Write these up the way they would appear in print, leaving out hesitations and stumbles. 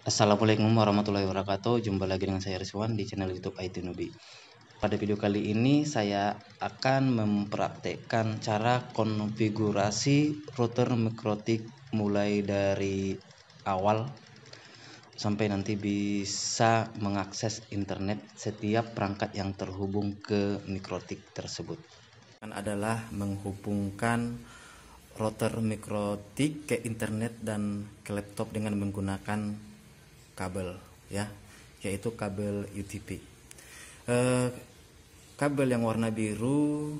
Assalamualaikum warahmatullahi wabarakatuh. Jumpa lagi dengan saya Rizwan di channel YouTube IT Nubi. Pada video kali ini saya akan mempraktekkan cara konfigurasi router mikrotik mulai dari awal sampai nanti bisa mengakses internet setiap perangkat yang terhubung ke mikrotik tersebut. Adalah menghubungkan router mikrotik ke internet dan ke laptop dengan menggunakan kabel, ya, yaitu kabel UTP. Kabel yang warna biru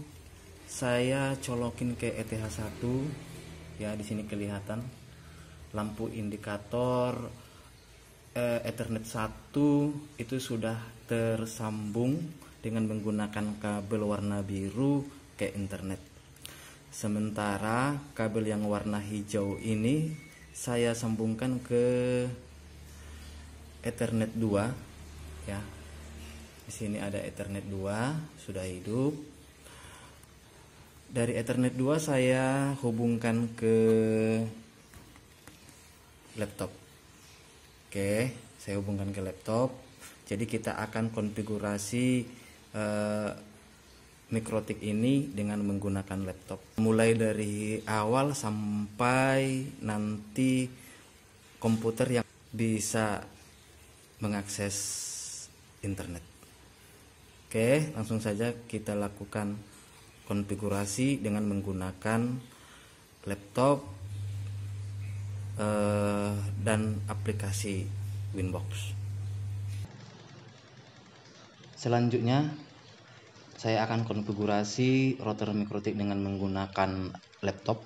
saya colokin ke ETH1, ya. Di sini kelihatan lampu indikator Ethernet 1 itu sudah tersambung dengan menggunakan kabel warna biru ke internet. Sementara kabel yang warna hijau ini saya sambungkan ke Ethernet 2, ya. Di sini ada Ethernet 2 sudah hidup. Dari Ethernet 2 saya hubungkan ke laptop. Oke, saya hubungkan ke laptop. Jadi kita akan konfigurasi mikrotik ini dengan menggunakan laptop mulai dari awal sampai nanti komputer yang bisa mengakses internet. Oke, langsung saja kita lakukan konfigurasi dengan menggunakan laptop dan aplikasi Winbox. Selanjutnya saya akan konfigurasi router mikrotik dengan menggunakan laptop.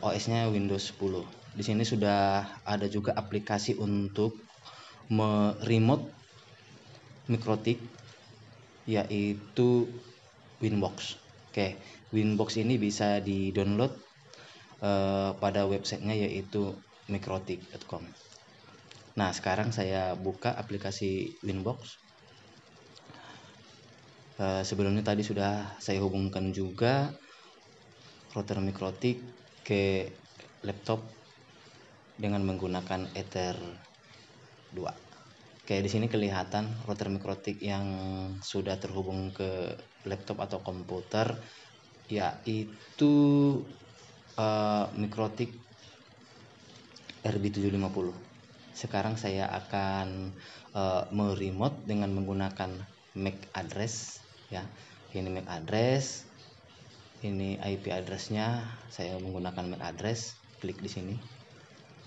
OS-nya Windows 10. Di sini sudah ada juga aplikasi untuk remote mikrotik, yaitu Winbox. Oke, Winbox ini bisa di-download pada websitenya yaitu mikrotik.com. Nah, sekarang saya buka aplikasi Winbox. Sebelumnya tadi sudah saya hubungkan juga router mikrotik ke laptop dengan menggunakan Ether 2. Oke, di sini kelihatan router mikrotik yang sudah terhubung ke laptop atau komputer, yaitu mikrotik RB750. Sekarang saya akan meremote dengan menggunakan MAC address, ya. Ini MAC address, ini IP addressnya. Saya menggunakan MAC address, klik di sini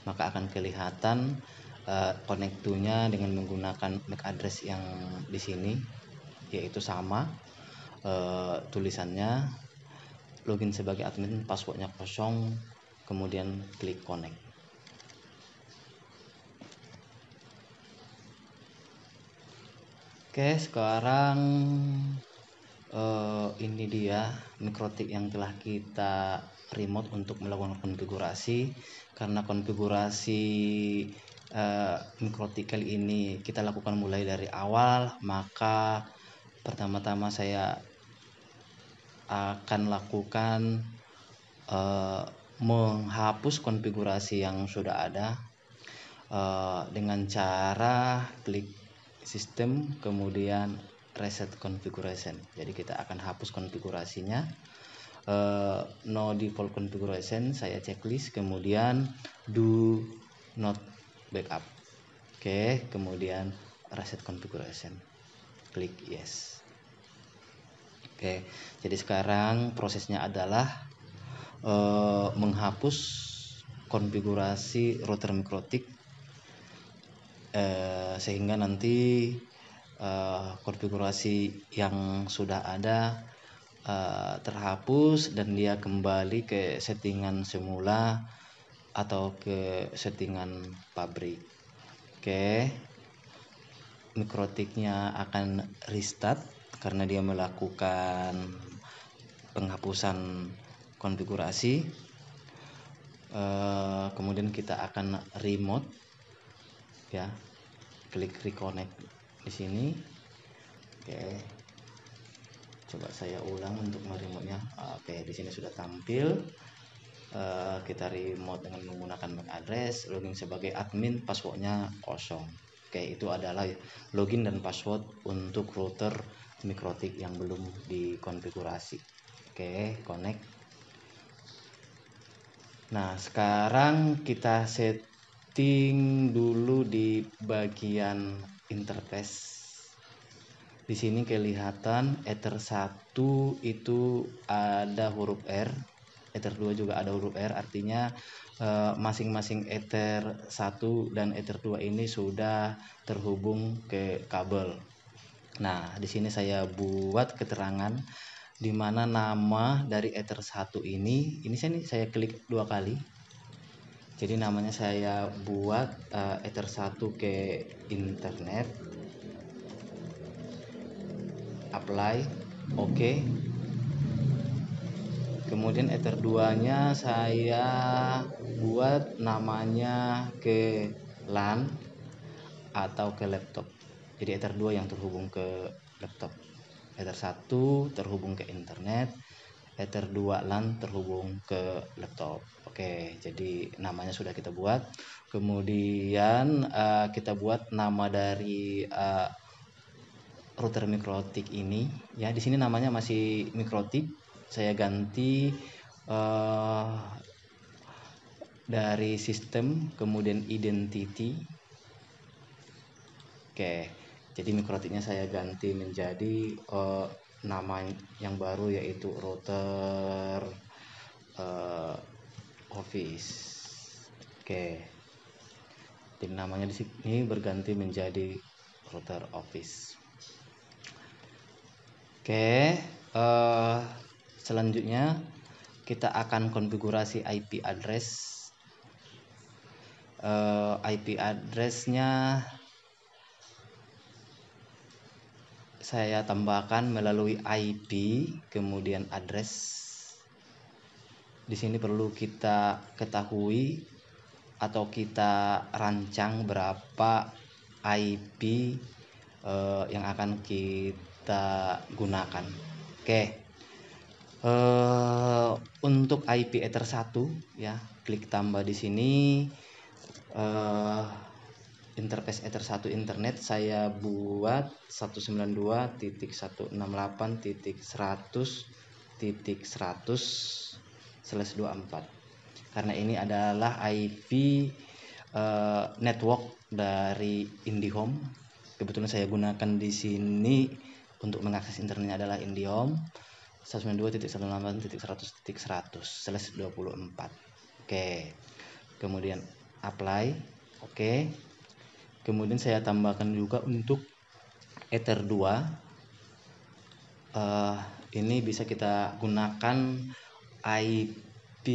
maka akan kelihatan konektornya dengan menggunakan MAC address yang di sini, yaitu sama tulisannya login sebagai admin, passwordnya kosong, kemudian klik connect. Oke, sekarang ini dia mikrotik yang telah kita remote untuk melakukan konfigurasi. Karena konfigurasi mikrotik kali ini kita lakukan mulai dari awal, maka pertama-tama saya akan lakukan menghapus konfigurasi yang sudah ada dengan cara klik sistem kemudian reset configuration. Jadi kita akan hapus konfigurasinya. No default configuration saya checklist, kemudian do not backup. Oke, kemudian reset configuration, klik yes. Oke, jadi sekarang prosesnya adalah menghapus konfigurasi router mikrotik sehingga nanti konfigurasi yang sudah ada terhapus dan dia kembali ke settingan semula atau ke settingan pabrik. Oke, mikrotiknya akan restart karena dia melakukan penghapusan konfigurasi. Kemudian kita akan remote, ya, klik reconnect di sini. Oke, coba saya ulang untuk meremote-nya. Oke, di sini sudah tampil. Kita remote dengan menggunakan MAC address, login sebagai admin, passwordnya kosong. Oke, itu adalah login dan password untuk router Mikrotik yang belum dikonfigurasi. Oke, connect. Nah, sekarang kita setting dulu di bagian interface. Di sini kelihatan Ether 1 itu ada huruf R, Ether 2 juga ada huruf R, artinya masing-masing Ether 1 dan Ether 2 ini sudah terhubung ke kabel. Nah, di sini saya buat keterangan di mana nama dari Ether 1 ini saya klik 2 kali. Jadi namanya saya buat Ether 1 ke internet, apply, oke. Kemudian Ether 2 nya saya buat namanya ke LAN atau ke laptop. Jadi Ether 2 yang terhubung ke laptop, Ether 1 terhubung ke internet, Ether 2 LAN terhubung ke laptop. Oke, jadi namanya sudah kita buat. Kemudian kita buat nama dari router Mikrotik ini ya. Di sini namanya masih Mikrotik, saya ganti dari sistem kemudian identity. Oke, jadi Mikrotiknya saya ganti menjadi nama yang baru, yaitu router office. Oke, jadi namanya di sini berganti menjadi router office. Oke, selanjutnya kita akan konfigurasi IP address. IP address-nya saya tambahkan melalui IP kemudian address. Di sini perlu kita ketahui atau kita rancang berapa IP yang akan kita gunakan. Oke. Untuk IP Ether 1 ya, klik tambah di sini. Interface Ether 1 internet saya buat 192.168.100.100/24 karena ini adalah IP network dari IndiHome. Kebetulan saya gunakan di sini untuk mengakses internetnya adalah IndiHome 192.168.100.100/24. Oke. Kemudian apply. Oke. Kemudian saya tambahkan juga untuk Ether 2. Ini bisa kita gunakan IP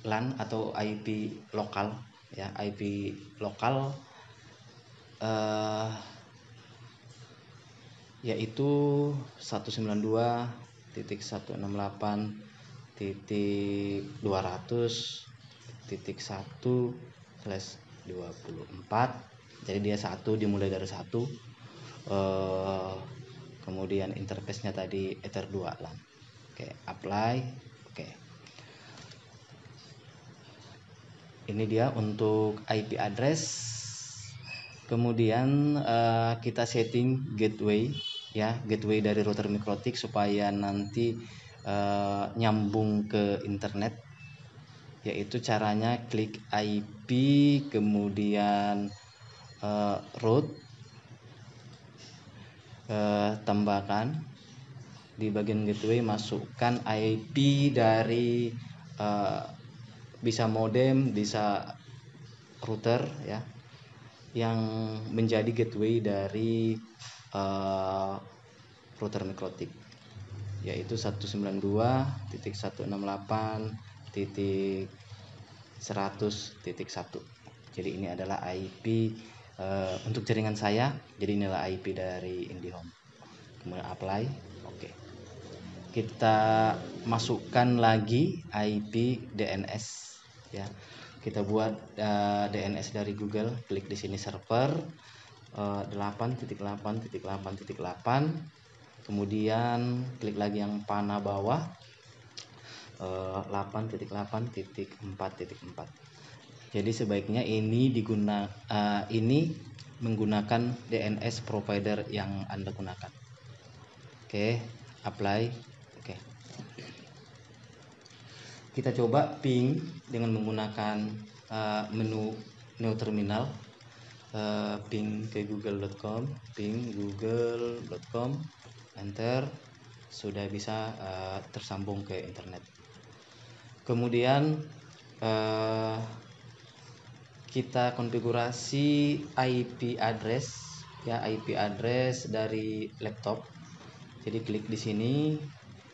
LAN atau IP lokal ya. IP lokal yaitu 192.168.200.1/24. Jadi dia satu, dimulai dari satu. Kemudian interface-nya tadi Ether 2 LAN. Oke, apply. Oke. Ini dia untuk IP address. Kemudian kita setting gateway ya, gateway dari router Mikrotik supaya nanti nyambung ke internet, yaitu caranya klik IP kemudian route, tambahkan di bagian gateway, masukkan IP dari bisa modem, bisa router ya, yang menjadi gateway dari router Mikrotik, yaitu 192.168.100.1. Jadi ini adalah IP untuk jaringan saya. Jadi inilah IP dari IndiHome. Kemudian apply. Oke. Kita masukkan lagi IP DNS ya. Kita buat DNS dari Google, klik di sini server 8.8.8.8, kemudian klik lagi yang panah bawah, 8.8.4.4. Jadi sebaiknya ini menggunakan DNS provider yang Anda gunakan. Oke, apply. Oke. Kita coba ping dengan menggunakan menu Neo Terminal. Ping ke google.com, ping google.com, enter, sudah bisa tersambung ke internet. Kemudian kita konfigurasi IP address ya, IP address dari laptop. Jadi klik di sini,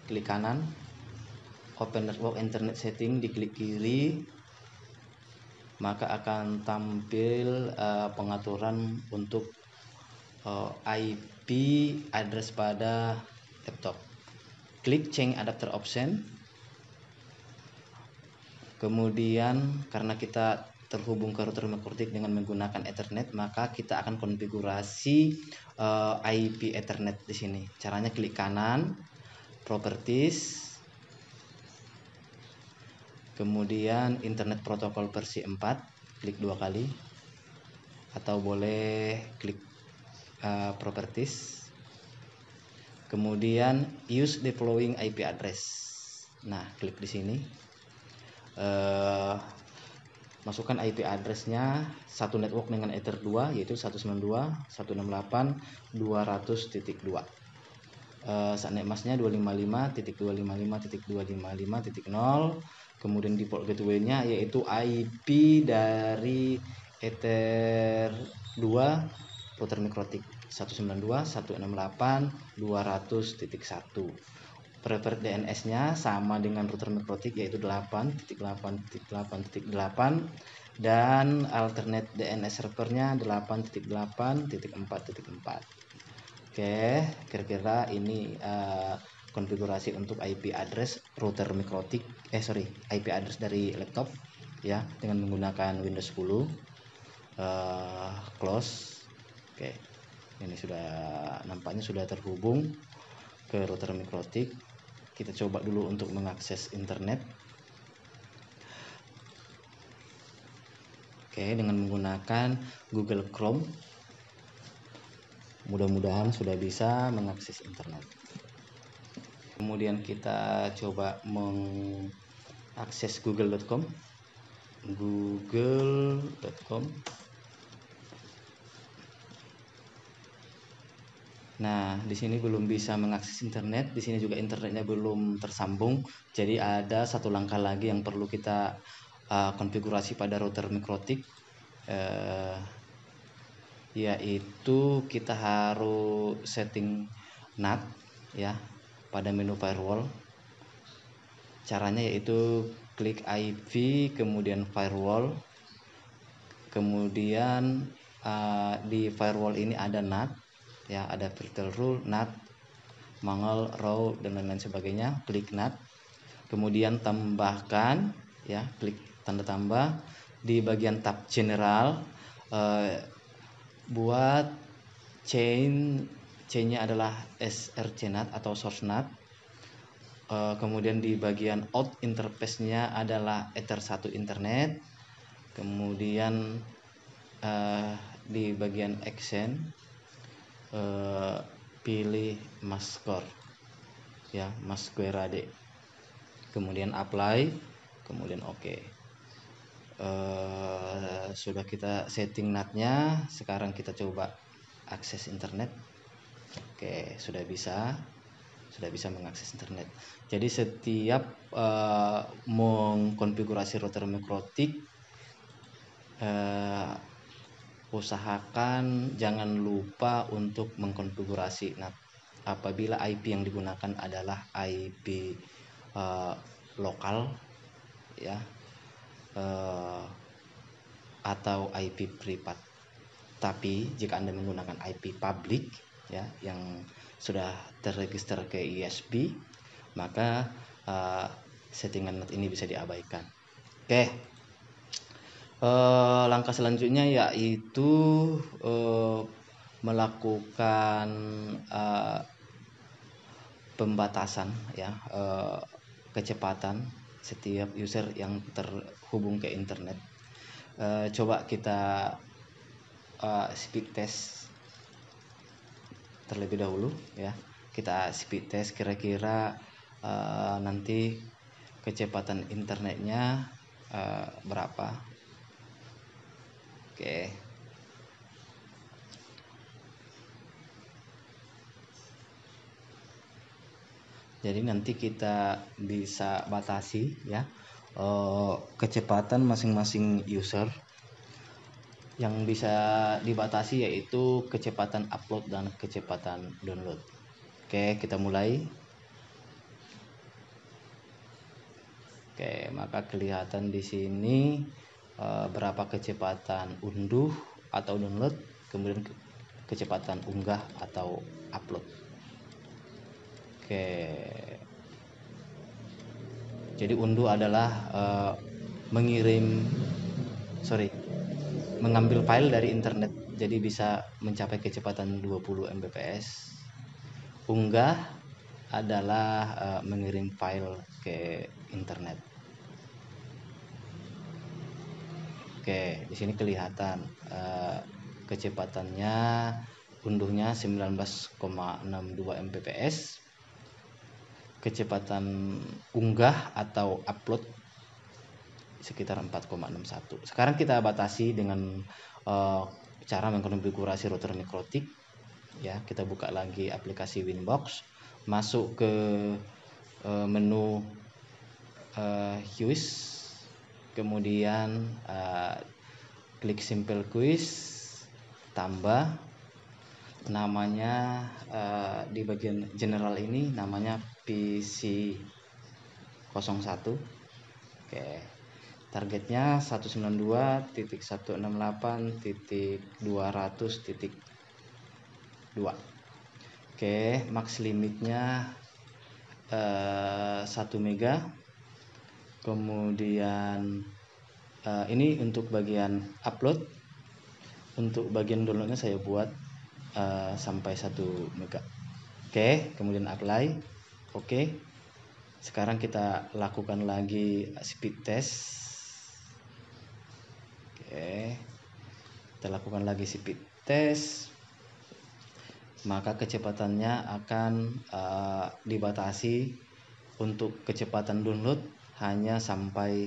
klik kanan, open network internet setting, diklik kiri, maka akan tampil pengaturan untuk IP address pada laptop. Klik change adapter option. Kemudian karena kita terhubung ke router MikroTik dengan menggunakan Ethernet, maka kita akan konfigurasi IP Ethernet di sini. Caranya klik kanan, properties, kemudian Internet Protocol versi 4, klik 2 kali, atau boleh klik properties, kemudian use the following IP address. Nah, klik di sini, masukkan IP addressnya satu network dengan Ether 2, yaitu 192.168.200.2. Subnet masknya 255.255.255.0. Kemudian default gateway-nya yaitu IP dari Ether 2 router MikroTik 192.168.200.1. Preferred DNS-nya sama dengan router MikroTik yaitu 8.8.8.8 dan alternate DNS servernya 8.8.4.4. Oke, kira-kira ini konfigurasi untuk IP address router MikroTik, IP address dari laptop ya, dengan menggunakan Windows 10. Close. Oke, ini sudah nampaknya sudah terhubung ke router MikroTik. Kita coba dulu untuk mengakses internet. Oke, dengan menggunakan Google Chrome. Mudah-mudahan sudah bisa mengakses internet. Kemudian kita coba mengakses google.com. google.com. Nah, di sini belum bisa mengakses internet. Di sini juga internetnya belum tersambung. Jadi ada satu langkah lagi yang perlu kita konfigurasi pada router MikroTik, yaitu kita harus setting NAT ya pada menu firewall. Caranya yaitu klik IP, kemudian firewall, kemudian di firewall ini ada NAT ya, ada filter rule, NAT, mangle, row, dan lain-lain sebagainya. Klik NAT, kemudian tambahkan ya, klik tanda tambah di bagian tab general, buat chain-nya adalah src NAT atau source NAT. Kemudian di bagian out interface-nya adalah Ether 1 internet. Kemudian di bagian action pilih maskor ya, masquerade, kemudian apply, kemudian oke. Sudah kita setting NAT-nya. Sekarang kita coba akses internet. Oke, sudah bisa mengakses internet. Jadi setiap mengkonfigurasi router MikroTik, usahakan jangan lupa untuk mengkonfigurasi NAT. Apabila IP yang digunakan adalah IP lokal ya, atau IP privat. Tapi jika Anda menggunakan IP public ya, yang sudah terregister ke ISP, maka settingan NAT ini bisa diabaikan. Oke. Langkah selanjutnya yaitu melakukan pembatasan ya, kecepatan setiap user yang terhubung ke internet. Coba kita speed test terlebih dahulu ya. Kita speed test kira-kira nanti kecepatan internetnya berapa. Oke. Jadi nanti kita bisa batasi ya kecepatan masing-masing user. Yang bisa dibatasi yaitu kecepatan upload dan kecepatan download. Oke, kita mulai. Oke, maka kelihatan di sini berapa kecepatan unduh atau download, kemudian kecepatan unggah atau upload. Oke. Jadi unduh adalah mengambil file dari internet, jadi bisa mencapai kecepatan 20 Mbps. Unggah adalah mengirim file ke internet. Oke, di sini kelihatan kecepatannya, unduhnya 19,62 Mbps. Kecepatan unggah atau upload sekitar 4,61. Sekarang kita batasi dengan cara mengkonfigurasi router mikrotik ya. Kita buka lagi aplikasi Winbox, masuk ke menu Quiz, kemudian klik simple quiz, tambah namanya di bagian general ini namanya PC 01. Oke, targetnya 192.168.200.2. Oke, max limitnya 1 mega. Kemudian ini untuk bagian upload. Untuk bagian downloadnya saya buat sampai 1 mega. Oke, kemudian apply. Oke, sekarang kita lakukan lagi speed test. Oke, kita lakukan lagi speed test, maka kecepatannya akan dibatasi. Untuk kecepatan download hanya sampai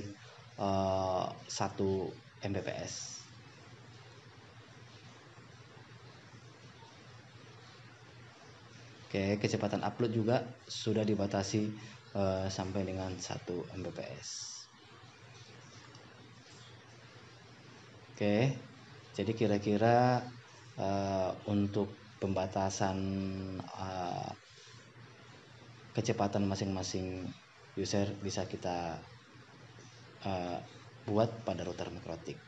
1 Mbps. Oke, kecepatan upload juga sudah dibatasi sampai dengan 1 Mbps. Oke, jadi kira-kira untuk pembatasan kecepatan masing-masing user bisa kita buat pada router mikrotik.